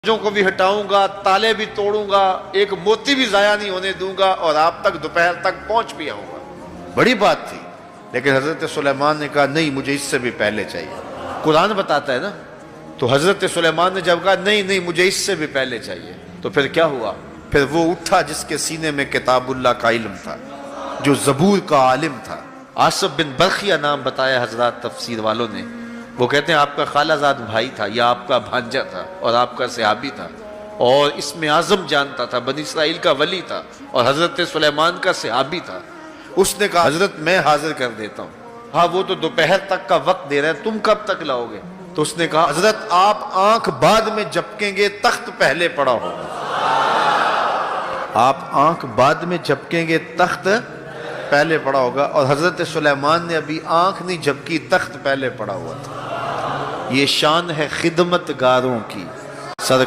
جو کو بھی ہٹاؤں گا، تالے بھی توڑوں گا، ایک موتی بھی ضائع نہیں ہونے دوں گا، اور آپ تک دوپہر تک پہنچ بھی آؤں گا۔ بڑی بات تھی، لیکن حضرت سلیمان نے کہا نہیں، مجھے اس سے بھی پہلے چاہیے۔ قرآن بتاتا ہے نا، تو حضرت سلیمان نے جب کہا نہیں مجھے اس سے بھی پہلے چاہیے، تو پھر کیا ہوا؟ پھر وہ اٹھا جس کے سینے میں کتاب اللہ کا علم تھا، جو زبور کا عالم تھا۔ آصف بن برخیہ نام بتایا حضرات تفسیر والوں نے، وہ کہتے ہیں آپ کا خالہ زاد بھائی تھا یا آپ کا بھانجا تھا اور آپ کا صحابی تھا، اور اسم اعظم جانتا تھا، بنی اسرائیل کا ولی تھا، اور حضرت سلیمان کا صحابی تھا۔ اس نے کہا حضرت میں حاضر کر دیتا ہوں۔ ہاں وہ تو دوپہر تک کا وقت دے رہے ہیں، تم کب تک لاؤ گے؟ تو اس نے کہا حضرت آپ آنکھ بعد میں جھپکیں گے، تخت پہلے پڑا ہوگا۔ آپ آنکھ بعد میں جھپکیں گے، تخت پہلے پڑا ہوگا، اور حضرت سلیمان نے ابھی آنکھ نہیں جھپکی، تخت پہلے پڑا ہوا تھا۔ یہ شان ہے خدمت گاروں کی۔ صدقہ